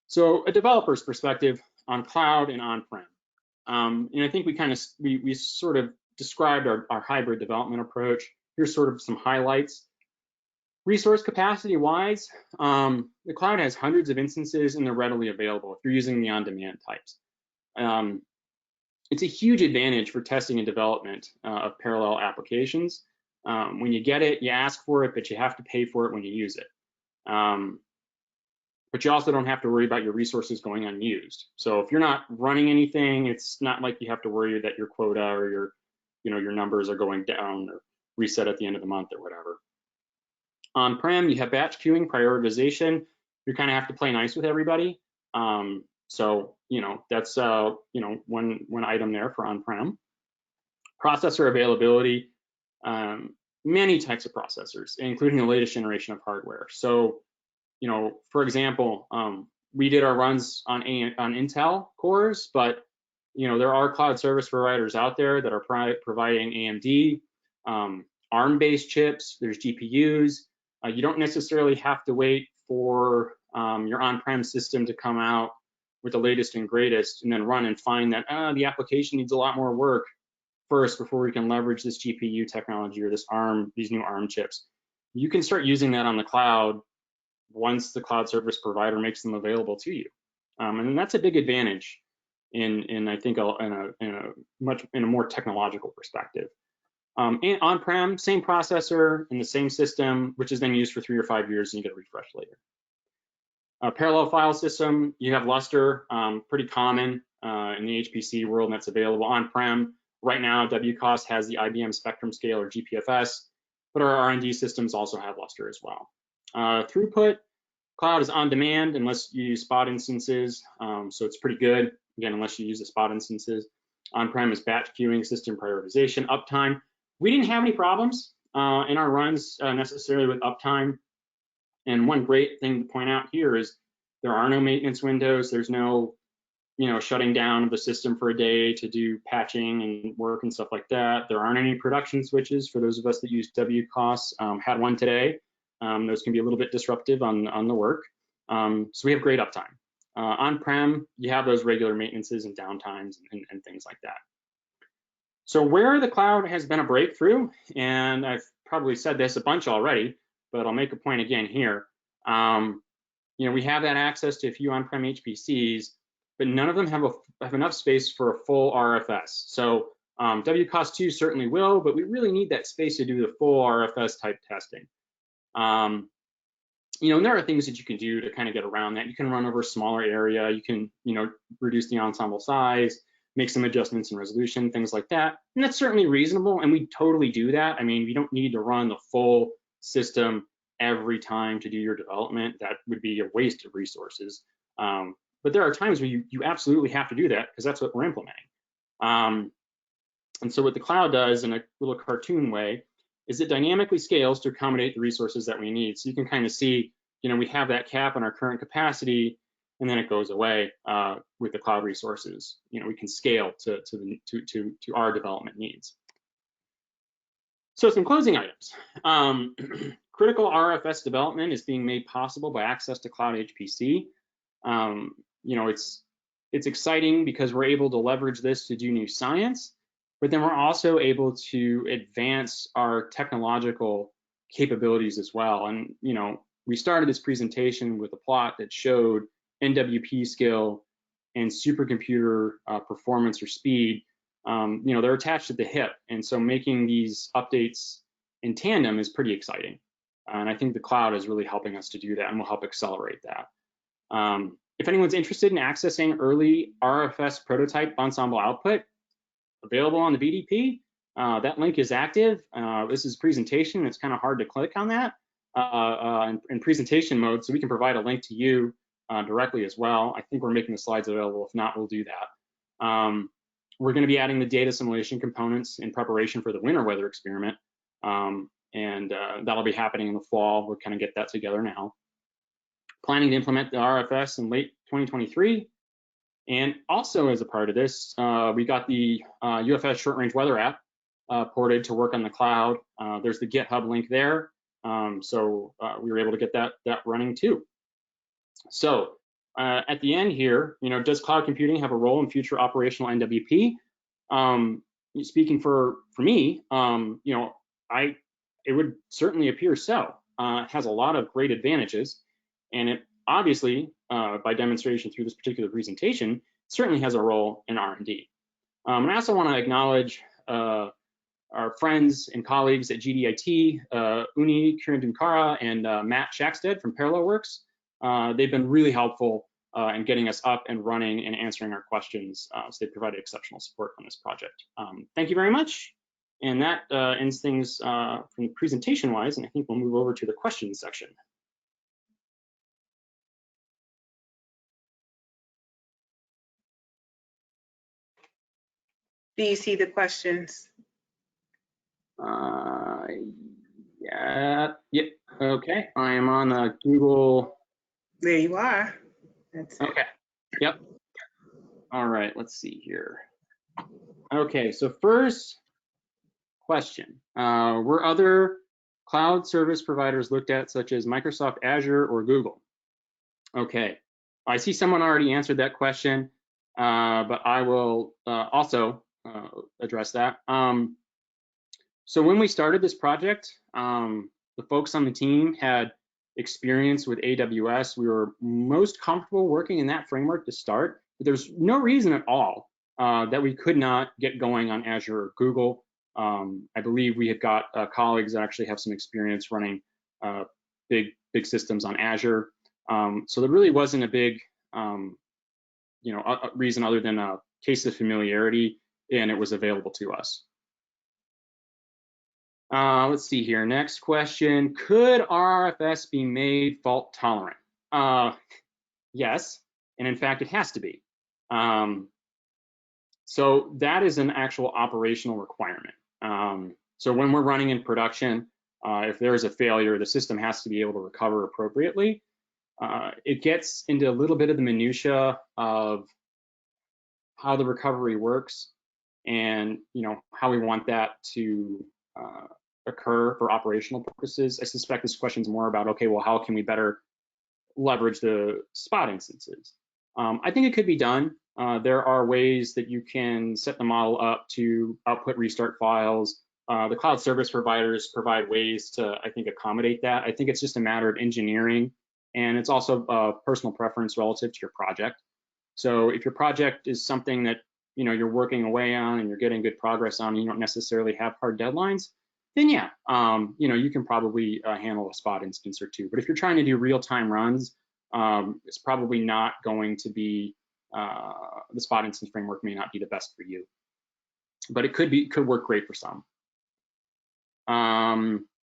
So a developer's perspective on cloud and on-prem. And I think we sort of described our hybrid development approach. Here's sort of some highlights. Resource capacity wise, the cloud has hundreds of instances and they're readily available if you're using the on-demand types. It's a huge advantage for testing and development of parallel applications. When you get it, you ask for it, but you have to pay for it when you use it. But you also don't have to worry about your resources going unused. So if you're not running anything, it's not like you have to worry that your quota or your numbers are going down or reset at the end of the month or whatever. On-prem, you have batch queuing, prioritization. You kind of have to play nice with everybody. So that's one item there for on-prem. Processor availability, many types of processors, including the latest generation of hardware. So, for example, we did our runs on Intel cores, but there are cloud service providers out there that are providing AMD, ARM-based chips. There's GPUs. You don't necessarily have to wait for your on-prem system to come out with the latest and greatest and then run and find that the application needs a lot more work first before we can leverage this GPU technology or these new ARM chips. You can start using that on the cloud once the cloud service provider makes them available to you. And that's a big advantage in I think in a more technological perspective. And on-prem, same processor in the same system, which is then used for 3 or 5 years, and you get a refresh later. Parallel file system, you have Lustre, pretty common in the HPC world, and that's available on-prem. Right now, WCOS has the IBM Spectrum Scale or GPFS, but our R&D systems also have Lustre as well. Throughput, cloud is on demand unless you use spot instances, so it's pretty good, again, unless you use the spot instances. On-prem is batch queuing, system prioritization, uptime. We didn't have any problems in our runs necessarily with uptime. And one great thing to point out here is there are no maintenance windows. There's no, shutting down of the system for a day to do patching and work and stuff like that. There aren't any production switches for those of us that use WCOS. Had one today. Those can be a little bit disruptive on the work. So we have great uptime. On-prem, you have those regular maintenances and downtimes and things like that. So where the cloud has been a breakthrough, and I've probably said this a bunch already, but I'll make a point again here. We have that access to a few on-prem HPCs, but none of them have enough space for a full RFS. So WCOS 2 certainly will, but we really need that space to do the full RFS type testing. And there are things that you can do to kind of get around that. You can run over a smaller area. You can, reduce the ensemble size, make some adjustments in resolution, things like that. And that's certainly reasonable, and we totally do that. I mean, we don't need to run the full system every time to do your development. That would be a waste of resources. But there are times where you absolutely have to do that because that's what we're implementing. And so what the cloud does in a little cartoon way is it dynamically scales to accommodate the resources that we need. So you can kind of see, we have that cap on our current capacity, and then it goes away with the cloud resources. We can scale to our development needs. So some closing items. Critical RFS development is being made possible by access to cloud HPC. It's exciting because we're able to leverage this to do new science, but then we're also able to advance our technological capabilities as well. And, we started this presentation with a plot that showed NWP skill and supercomputer performance or speed. They're attached at the hip. And so making these updates in tandem is pretty exciting. And I think the cloud is really helping us to do that and will help accelerate that. If anyone's interested in accessing early RFS prototype Ensemble output, available on the BDP, that link is active. This is presentation. It's kind of hard to click on that in presentation mode, so we can provide a link to you directly as well. I think we're making the slides available. If not, we'll do that. We're going to be adding the data assimilation components in preparation for the winter weather experiment, and that'll be happening in the fall. We'll kind of get that together now. Planning to implement the RFS in late 2023. And also as a part of this, we got the UFS short-range weather app ported to work on the cloud. There's the GitHub link there. So we were able to get that running too. So at the end here, does cloud computing have a role in future operational NWP? Speaking for me, it would certainly appear so. It has a lot of great advantages, and it obviously, by demonstration through this particular presentation, certainly has a role in R&D. And I also want to acknowledge our friends and colleagues at GDIT, Uni Kirandunkara and Matt Shackstead from ParallelWorks. They've been really helpful in getting us up and running and answering our questions. So they provided exceptional support on this project. Thank you very much. And that ends things from presentation-wise, and I think we'll move over to the questions section.
Do you see the questions?
Yeah, okay. I am on Google.
There you are. That's it.
Okay, yep. All right, let's see here. Okay, so first question, were other cloud service providers looked at, such as Microsoft Azure or Google? Okay, I see someone already answered that question, but I will also address that. So when we started this project, the folks on the team had experience with AWS. We were most comfortable working in that framework to start, but there's no reason at all that we could not get going on Azure or Google. I believe we had got colleagues that actually have some experience running big systems on Azure. So there really wasn't a big reason other than a case of familiarity, and it was available to us. Let's see here. Next question. Could RRFS be made fault tolerant? Yes, and in fact, it has to be. So that is an actual operational requirement. So when we're running in production, if there is a failure, the system has to be able to recover appropriately. It gets into a little bit of the minutia of how the recovery works and how we want that to occur for operational purposes. I suspect this question is more about, okay, well, how can we better leverage the spot instances? I think it could be done. There are ways that you can set the model up to output restart files. The cloud service providers provide ways to, I think, accommodate that. I think it's just a matter of engineering, and it's also a personal preference relative to your project. So if your project is something that you're working away on and you're getting good progress on, and you don't necessarily have hard deadlines, then yeah, you can probably handle a spot instance or two. But if you're trying to do real-time runs, it's probably not going to be, the spot instance framework may not be the best for you, but it could work great for some.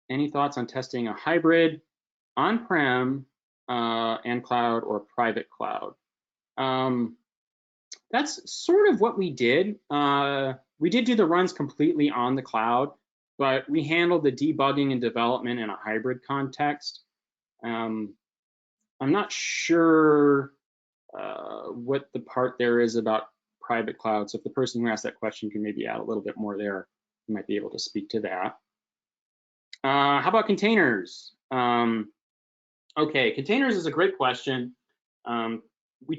Any thoughts on testing a hybrid on-prem and cloud or private cloud? That's sort of what we did. We did do the runs completely on the cloud, but we handled the debugging and development in a hybrid context. I'm not sure what the part there is about private cloud. So if the person who asked that question can maybe add a little bit more there, you might be able to speak to that. How about containers? Okay, containers is a great question. We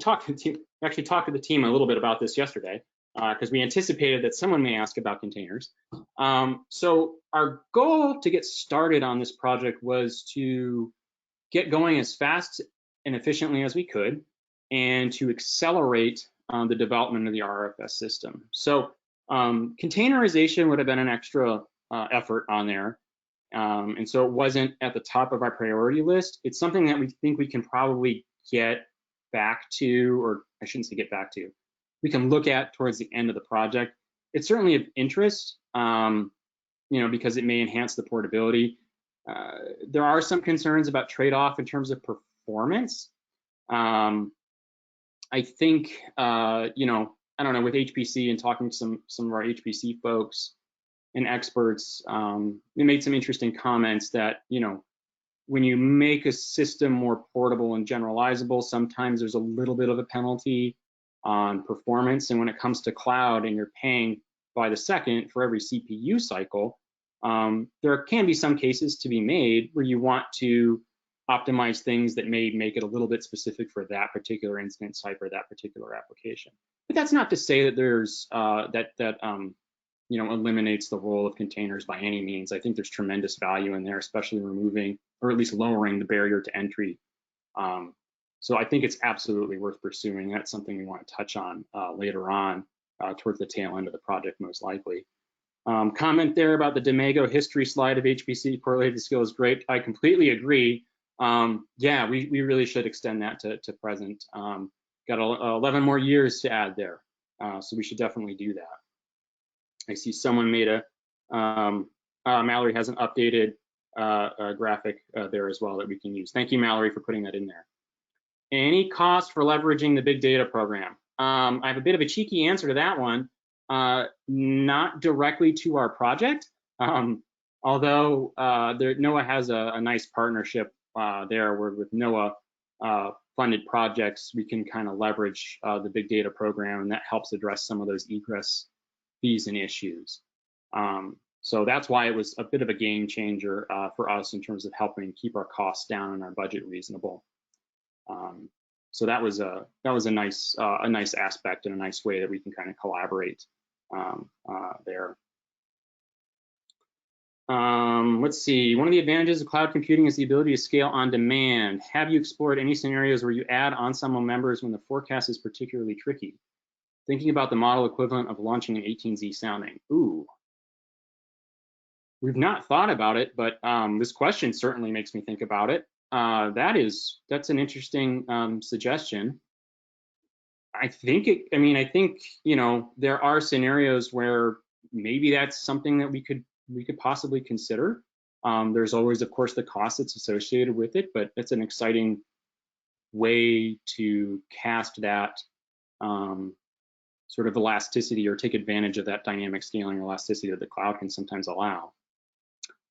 actually talked to the team a little bit about this yesterday because we anticipated that someone may ask about containers. So our goal to get started on this project was to get going as fast and efficiently as we could, and to accelerate the development of the RRFS system. So containerization would have been an extra effort on there. And so it wasn't at the top of our priority list. It's something that we think we can probably get back to, or I shouldn't say get back to, we can look at towards the end of the project. It's certainly of interest, because it may enhance the portability. There are some concerns about trade-off in terms of performance. I think, I don't know, with HPC and talking to some of our HPC folks and experts, they made some interesting comments that, when you make a system more portable and generalizable, sometimes there's a little bit of a penalty on performance. And when it comes to cloud and you're paying by the second for every CPU cycle, there can be some cases to be made where you want to optimize things that may make it a little bit specific for that particular instance type or that particular application. But that's not to say that there's eliminates the role of containers by any means. I think there's tremendous value in there, especially removing or at least lowering the barrier to entry. So I think it's absolutely worth pursuing. That's something we want to touch on later on towards the tail end of the project, most likely. Comment there about the Demago history slide of HPC correlated skill is great. I completely agree. Yeah, we really should extend that to present. Got 11 more years to add there. So we should definitely do that. I see someone made Mallory has an updated graphic there as well that we can use. Thank you, Mallory, for putting that in there. Any cost for leveraging the big data program? I have a bit of a cheeky answer to that one. Not directly to our project, although NOAA has a nice partnership there where with NOAA funded projects, we can kind of leverage the big data program, and that helps address some of those egress fees and issues. So that's why it was a bit of a game changer for us in terms of helping keep our costs down and our budget reasonable. So that was a nice aspect and a nice way that we can kind of collaborate there. Let's see. One of the advantages of cloud computing is the ability to scale on demand. Have you explored any scenarios where you add Ensemble members when the forecast is particularly tricky? Thinking about the model equivalent of launching an 18Z sounding. Ooh. We've not thought about it, but this question certainly makes me think about it. That's an interesting suggestion. I think you know, there are scenarios where maybe that's something that we could possibly consider. There's always, of course, the cost that's associated with it, but it's an exciting way to cast that sort of elasticity or take advantage of that dynamic scaling elasticity that the cloud can sometimes allow.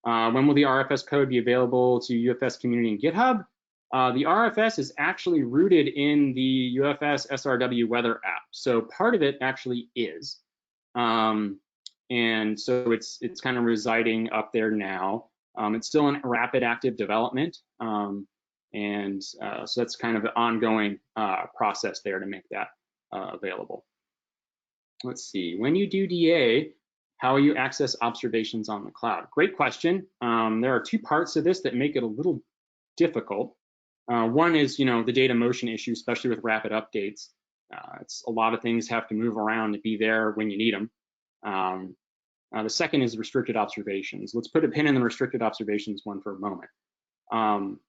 When will the RFS code be available to UFS community and GitHub? The RFS is actually rooted in the UFS SRW weather app. So part of it actually is. And so it's kind of residing up there now. It's still in rapid active development. So that's kind of an ongoing process there to make that available. Let's see, when you do DA, how will you access observations on the cloud? Great question. There are two parts to this that make it a little difficult. One is, you know, the data motion issue, especially with rapid updates. It's a lot of things have to move around to be there when you need them. The second is restricted observations. Let's put a pin in the restricted observations one for a moment.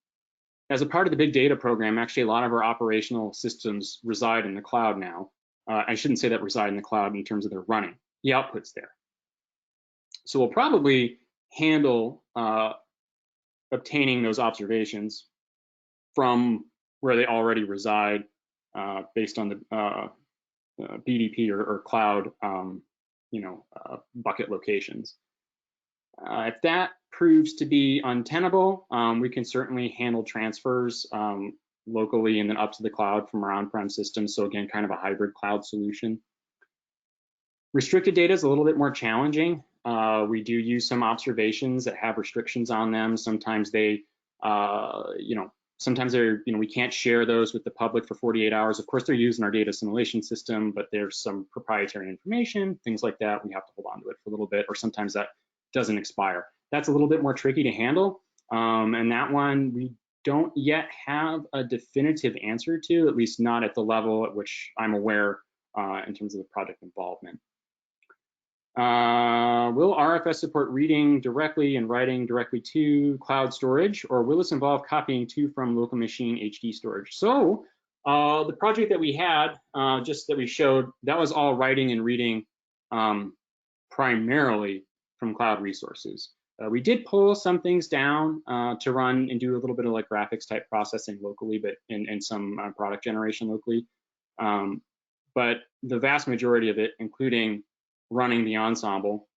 As a part of the big data program, actually a lot of our operational systems reside in the cloud now. I shouldn't say that reside in the cloud in terms of their running. The output's there. So we'll probably handle obtaining those observations from where they already reside based on the BDP or cloud bucket locations. If that proves to be untenable, we can certainly handle transfers locally and then up to the cloud from our on-prem systems. So again, kind of a hybrid cloud solution. Restricted data is a little bit more challenging. We do use some observations that have restrictions on them. Sometimes they, sometimes they're, we can't share those with the public for 48 hours. Of course, they're used in our data assimilation system, but there's some proprietary information, things like that. We have to hold on to it for a little bit, or sometimes that doesn't expire. That's a little bit more tricky to handle. And that one, we don't yet have a definitive answer to, at least not at the level at which I'm aware in terms of the project involvement. Will RFS support reading directly and writing directly to cloud storage, or will this involve copying to from local machine HD storage? So the project that we had, just that we showed, that was all writing and reading primarily from cloud resources. We did pull some things down to run and do a little bit of like graphics type processing locally, but in some product generation locally. But the vast majority of it, including running the Ensemble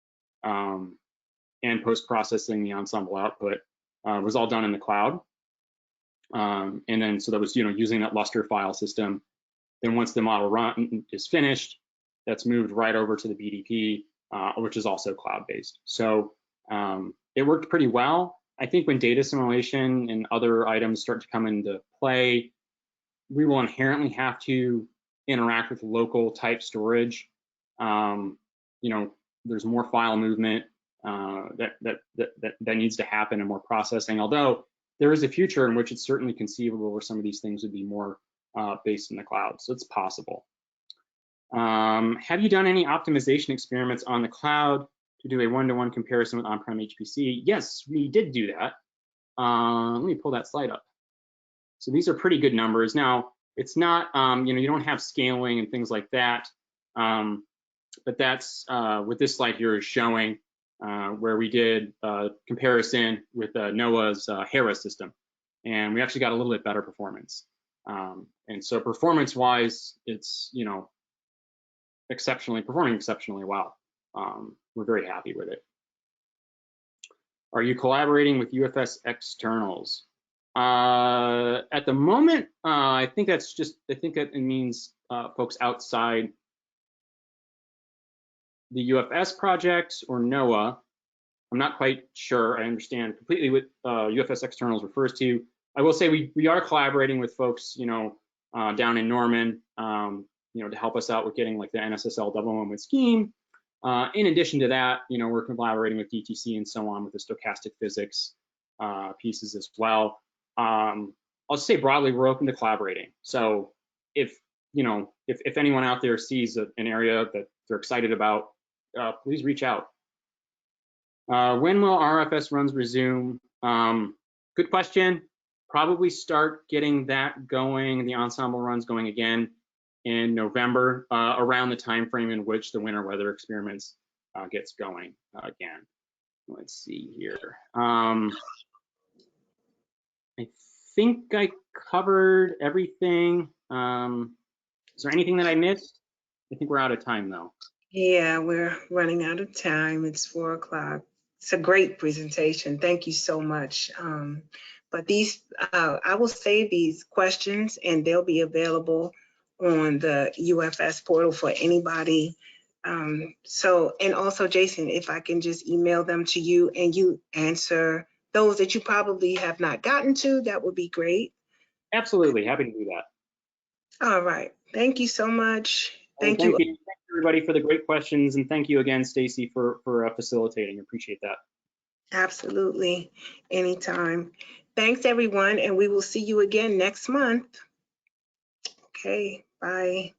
and post-processing the Ensemble output, was all done in the cloud. And then so that was using that Lustre file system. Then once the model run is finished, that's moved right over to the BDP, which is also cloud-based. So it worked pretty well. I think when data assimilation and other items start to come into play, we will inherently have to interact with local type storage. There's more file movement that needs to happen and more processing, although there is a future in which it's certainly conceivable where some of these things would be more based in the cloud, so it's possible. Have you done any optimization experiments on the cloud to do a one-to-one comparison with on-prem HPC? Yes, we did do that. Let me pull that slide up. So these are pretty good numbers. Now, it's not, you don't have scaling and things like that, but that's what this slide here is showing, where we did a comparison with NOAA's HERA system, and we actually got a little bit better performance. And so performance-wise, it's performing exceptionally well. We're very happy with it. Are you collaborating with UFS externals? At the moment, I think that it means folks outside the UFS project or NOAA. I'm not quite sure. I understand completely what UFS externals refers to. I will say we are collaborating with folks, down in Norman, to help us out with getting like the NSSL double-moment scheme. In addition to that, we're collaborating with DTC and so on with the stochastic physics pieces as well. I'll say broadly, we're open to collaborating. So if anyone out there sees an area that they're excited about, please reach out. When will RFS runs resume? Good question. Probably start getting that going, the Ensemble runs going again in November, around the time frame in which the winter weather experiments gets going again. Let's see here. I think I covered everything. Is there anything that I missed? I think we're out of time though.
Yeah, we're running out of time. It's 4 o'clock. It's a great presentation. Thank you so much. But these, I will save these questions and they'll be available on the UFS portal for anybody. And also Jason, if I can just email them to you and you answer those that you probably have not gotten to, that would be great.
Absolutely, happy to do that.
All right, thank you so much.
Thank you. Thank you everybody for the great questions, and thank you again, Stacy, for facilitating. Appreciate that.
Absolutely, anytime. Thanks everyone, and we will see you again next month. Okay, bye.